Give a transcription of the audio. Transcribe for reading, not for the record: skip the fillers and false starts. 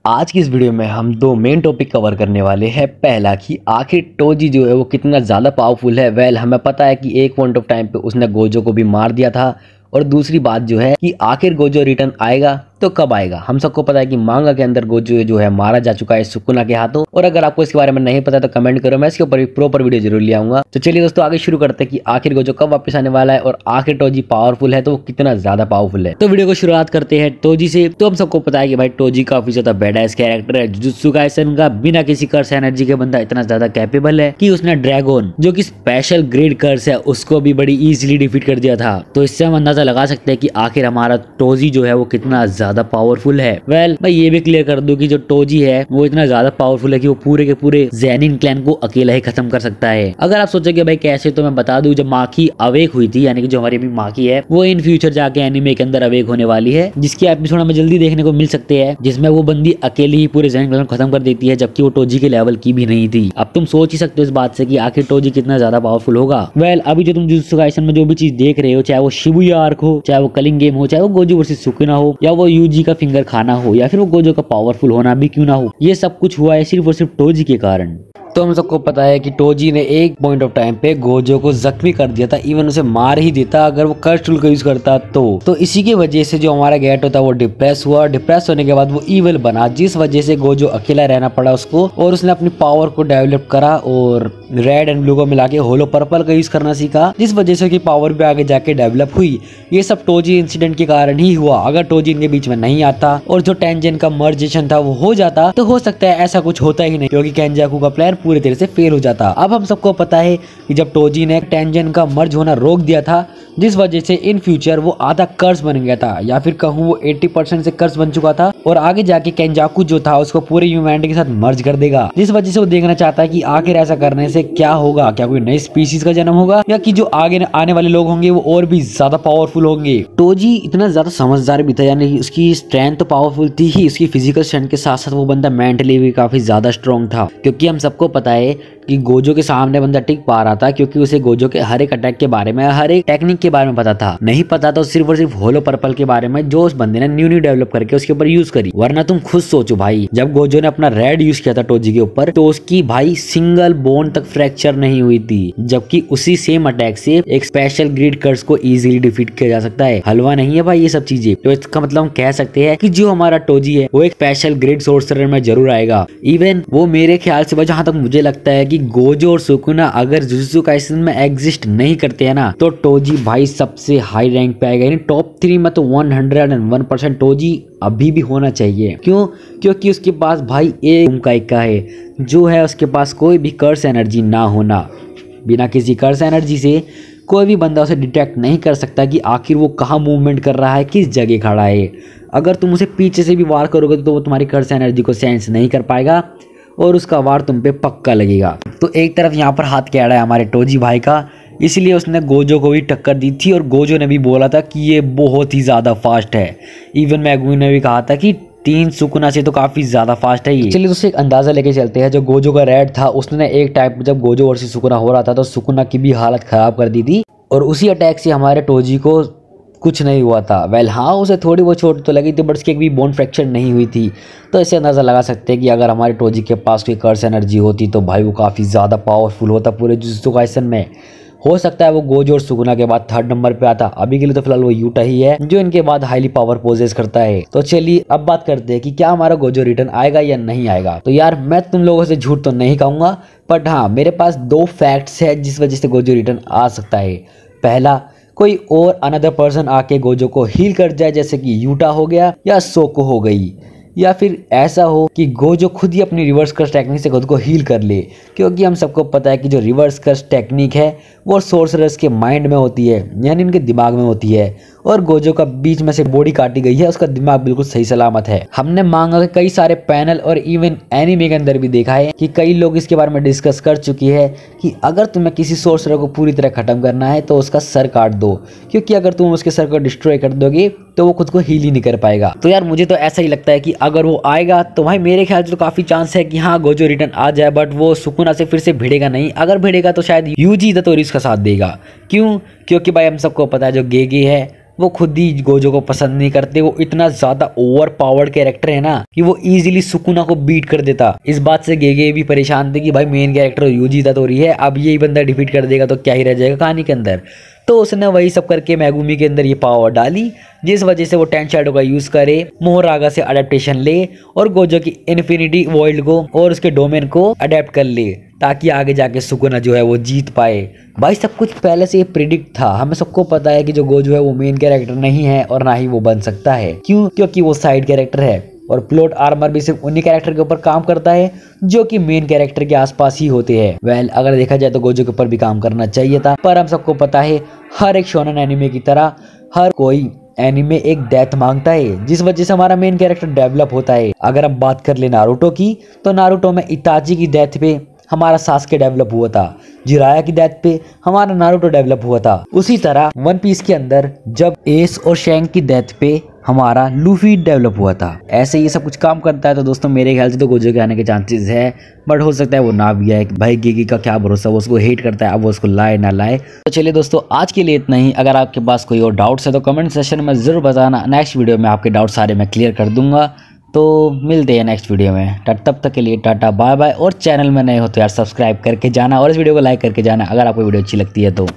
आज की इस वीडियो में हम दो मेन टॉपिक कवर करने वाले हैं। पहला कि आखिर टोजी जो है वो कितना ज़्यादा पावरफुल है। हमें पता है कि एक पॉइंट ऑफ टाइम पे उसने गोजो को भी मार दिया था। और दूसरी बात जो है कि आखिर गोजो रिटर्न आएगा तो कब आएगा। हम सबको पता है कि मांगा के अंदर गोजो जो है मारा जा चुका है सुकुना के हाथों। और अगर आपको इसके बारे में नहीं पता तो कमेंट करो, मैं इसके ऊपर भी प्रॉपर वीडियो जरूर ले आऊंगा। तो चलिए दोस्तों आगे शुरू करते हैं कि आखिर गोजो कब वापस आने वाला है और आखिर टोजी पावरफुल है तो वो कितना ज्यादा पावरफुल है। तो वीडियो को शुरुआत करते हैं टोजी से। तो हम सबको पता है कि भाई टोजी काफी ज्यादा बैडएस कैरेक्टर है। जुजुत्सु काइसेन का बिना किसी कर्स एनर्जी के बंदा इतना ज्यादा कैपेबल है कि उसने ड्रैगन जो कि स्पेशल ग्रेड कर्स है उसको भी बड़ी इजीली डिफीट कर दिया था। तो इससे हम अंदाजा लगा सकते हैं कि आखिर हमारा टोजी जो है वो कितना ज्यादा पावरफुल है। मैं ये भी क्लियर कर दूं कि जो टोजी है वो इतना ज्यादा पावरफुल है कि वो पूरे के पूरे ज़ेनिन क्लैन को अकेला ही खत्म कर सकता है। अगर आप सोचेंगे भाई कैसे, तो मैं बता दूं जब माकी अवेक हुई थी, यानी कि जो हमारी अभी माकी है वो इन फ्यूचर जाके एनिमे के अंदर अवेक होने वाली है, जिसकी एपिसोड हमें जल्दी देखने को मिल सकते हैं, जिसमें वो बंदी अकेली ही पूरे ज़ेनिन क्लैन को खत्म कर देती है, जबकि वो टोजी के लेवल की भी नहीं थी। अब तुम सोच ही सकते हो इस बात से कि आखिर टोजी कितना ज्यादा पावरफुल होगा। अभी जो तुम जुजुत्सु काइसेन में जो भी चीज देख रहे हो, चाहे वो शिबुया आर्क हो, चाहे वो कलिंग गेम हो, चाहे वो गोजो वर्सेस सुकुना हो, या वो यूजी का फिंगर खाना हो, या फिर वो गोजो का पावरफुल होना भी क्यों ना हो, ये सब कुछ हुआ है सिर्फ और सिर्फ टोजी के कारण। तो हम सबको पता है कि टोजी ने एक पॉइंट ऑफ टाइम पे गोजो को जख्मी कर दिया था, इवन उसे मार ही देता अगर वो कर्स टूल का यूज करता तो इसी की वजह से जो हमारा गेट होता है वो डिप्रेस हुआ। डिप्रेस होने के बाद वो इविल बना, जिस वजह से गोजो अकेला रहना पड़ा उसको, और उसने अपनी पावर को डेवलप करा और रेड एंड ब्लू को मिला के होलो पर्पल का यूज करना सीखा, जिस वजह से उसकी पावर भी आगे जाके डेवलप हुई। ये सब टोजी इंसिडेंट के कारण ही हुआ। अगर टोजी इनके बीच में नहीं आता और जो टेंजन का मर्जेशन था वो हो जाता तो हो सकता है ऐसा कुछ होता ही नहीं, क्योंकि केंजाकू का प्लान पूरी तरह से फेल हो जाता। अब हम सबको पता है कि जब टोजी ने टेंजन का मर्ज होना रोक दिया था, जिस वजह से इन फ्यूचर वो आधा कर्स बन गया था, या फिर कहूँ वो 80% से कर्स बन चुका था, और आगे जाके केंजाकू जो था उसको पूरे ह्यूमैनिटी के साथ मर्ज कर देगा, जिस वजह से वो देखना चाहता है कि आखिर ऐसा करने से क्या होगा, क्या कोई नई स्पीशीज का जन्म होगा, या कि जो आगे आने वाले लोग होंगे वो और भी ज्यादा पावरफुल होंगे। टोजी इतना ज्यादा समझदार भी था, यानी उसकी स्ट्रेंथ तो पावरफुल थी ही, उसकी फिजिकल स्ट्रेंथ के साथ साथ वो बंदा मेंटली भी काफी ज्यादा स्ट्रॉन्ग था, क्योंकि हम सबको पता है कि गोजो के सामने बंदा टिक पा रहा था, क्योंकि उसे गोजो के हर एक अटैक के बारे में, हर एक टेक्निक के बारे में पता था। नहीं पता तो सिर्फ और सिर्फ होलो पर्पल के बारे में, जो उस बंदे ने न्यू डेवलप करके उसके ऊपर यूज करी। वरना तुम खुद सोचो भाई, जब गोजो ने अपना रेड यूज किया था टोजी के ऊपर, तो उसकी भाई सिंगल बोन तक फ्रैक्चर नहीं हुई थी, जबकि उसी सेम अटैक से एक स्पेशल ग्रेड कर्स को इजीली डिफीट किया जा सकता है। हलवा नहीं है भाई ये सब चीजें। तो इसका मतलब हम कह सकते हैं कि जो हमारा टोजी है वो एक स्पेशल ग्रेड सोर्सरर में जरूर आएगा। इवन वो मेरे ख्याल से जहां तक मुझे लगता है कि गोजो और सुकुना अगर जुजुत्सु काइसेन में एग्जिस्ट नहीं करते हैं ना, तो टोजी भाई सबसे हाई रैंक पे आएगा, यानी टॉप 3 में तो 101% टोजी अभी भी होना चाहिए। क्यों? क्योंकि उसके पास भाई एक का है, जो है उसके पास कोई भी कर्स एनर्जी ना होना। बिना किसी कर्स एनर्जी से कोई भी बंदा उसे डिटेक्ट नहीं कर सकता कि आखिर वो कहाँ मूवमेंट कर रहा है, किस जगह खड़ा है। अगर तुम उसे पीछे से भी वार करोगे तो वो तुम्हारी कर्स एनर्जी को सेंस नहीं कर पाएगा और उसका वार तुम पे पक्का लगेगा। तो एक तरफ यहाँ पर हाथ कैड़ा है हमारे टोजी भाई का, इसलिए उसने गोजो को भी टक्कर दी थी, और गोजो ने भी बोला था कि ये बहुत ही ज़्यादा फास्ट है। इवन मैगुई ने भी कहा था कि 3 सुकुना से तो काफ़ी ज़्यादा फास्ट है ये। चलिए दोस्तों एक अंदाज़ा लेके चलते हैं। जो गोजो का रेड था उसने एक टाइप जब गोजो वर्सेस सुकुना हो रहा था तो सुकुना की भी हालत ख़राब कर दी थी, और उसी अटैक से हमारे टोजी को कुछ नहीं हुआ था। हाँ उसे थोड़ी बहुत चोट तो लगी थी, बट उसकी एक भी बोन फ्रैक्चर नहीं हुई थी। तो इससे अंदाज़ा लगा सकते हैं कि अगर हमारे टोजी के पास कोई कर्स एनर्जी होती तो भाई वो काफ़ी ज़्यादा पावरफुल होता पूरे जुजुत्सु काइसेन में। हो सकता है वो गोजो और सुकुना के बाद 3rd नंबर पे आता। अभी के लिए तो फिलहाल वो यूटा ही है जो इनके बाद हाईली पावर पोजेस करता है। तो चलिए अब बात करते हैं कि क्या हमारा गोजो रिटर्न आएगा या नहीं आएगा। तो यार मैं तुम लोगों से झूठ तो नहीं कहूँगा, बट हाँ मेरे पास 2 फैक्ट्स है जिस वजह से गोजो रिटर्न आ सकता है। पहला, कोई और अनदर पर्सन आके गोजो को हील कर जाए, जैसे कि यूटा हो गया या सोको हो गई, या फिर ऐसा हो कि गोजो खुद ही अपनी रिवर्स कर्स टेक्निक से खुद को हील कर ले, क्योंकि हम सबको पता है कि जो रिवर्स कर्स टेक्निक है वो सोर्सरर्स के माइंड में होती है, यानी उनके दिमाग में होती है, और गोजो का बीच में से बॉडी काटी गई है, उसका दिमाग बिल्कुल सही सलामत है। हमने मांगा के कई सारे पैनल और इवन एनिमे के अंदर भी देखा है कि कई लोग इसके बारे में डिस्कस कर चुकी है कि अगर तुम्हें किसी सोर्सरर को पूरी तरह खत्म करना है तो उसका सर काट दो, क्योंकि अगर तुम उसके सर को डिस्ट्रॉय कर दोगे तो वो खुद को हील ही नहीं कर पाएगा। तो यार मुझे तो ऐसा ही लगता है कि अगर वो आएगा तो भाई मेरे ख्याल से तो काफी चांस है कि हाँ गोजो रिटर्न आ जाए, बट वो सुकुना से फिर से भिड़ेगा नहीं। अगर भिड़ेगा तो शायद यूजी दतोरिस का साथ देगा। क्यों? क्योंकि भाई हम सबको पता है जो गेगे है वो खुद ही गोजो को पसंद नहीं करते। वो इतना ज्यादा ओवर पावर्ड कैरेक्टर है ना कि वो इजीली सुकुना को बीट कर देता। इस बात से गेगे भी परेशान थे कि भाई मेन कैरेक्टर यूजिता तो रही है, अब यही बंदा डिफीट कर देगा तो क्या ही रह जाएगा कहानी के अंदर। तो उसने वही सब करके मेगुमी के अंदर ये पावर डाली, जिस वजह से वो 10 शैडो का यूज करे, मोहरागा से अडेप्टेशन ले और गोजो की इन्फिनिटी वर्ल्ड को और उसके डोमेन को अडेप्ट कर ले, ताकि आगे जाके सुकुना जो है वो जीत पाए। भाई सब कुछ पहले से प्रिडिक्ट था। हमें सबको पता है कि जो गोजो है वो मेन कैरेक्टर नहीं है और ना ही वो बन सकता है। क्यों? क्योंकि वो साइड कैरेक्टर है और प्लॉट आर्मर भी सिर्फ उन्हीं कैरेक्टर के ऊपर काम करता है जो कि मेन कैरेक्टर के आसपास ही होते हैं। वेल अगर देखा जाए तो गोजो के ऊपर भी काम करना चाहिए था, पर हम सबको पता है हर एक शोनन एनिमे की तरह हर कोई एनिमे एक डेथ मांगता है, जिस वजह से हमारा मेन कैरेक्टर डेवलप होता है। अगर हम बात कर ले नारुतो की, तो नारुतो में इताची की डेथ पे हमारा सास्के डेवलप हुआ था, जिराया की डेथ पे हमारा नारुतो डेवलप हुआ था। उसी तरह वन पीस के अंदर जब एस और शेंग की डेथ पे हमारा लूफी डेवलप हुआ था। ऐसे ये सब कुछ काम करता है। तो दोस्तों मेरे ख्याल से तो गोजो के आने के चांसेस है, बट हो सकता है वो ना भी आए। भाई गेगी का क्या भरोसा, वो उसको हेट करता है, अब वो उसको लाए ना लाए। तो चलिए दोस्तों आज के लिए इतना ही। अगर आपके पास कोई और डाउट्स है तो कमेंट सेक्शन में ज़रूर बताना, नेक्स्ट वीडियो में आपके डाउट सारे मैं क्लियर कर दूंगा। तो मिलते हैं नेक्स्ट वीडियो में, तब तक के लिए टाटा बाय बाय। और चैनल में नए हो तो यार सब्सक्राइब करके जाना और इस वीडियो को लाइक करके जाना अगर आपको वीडियो अच्छी लगती है तो।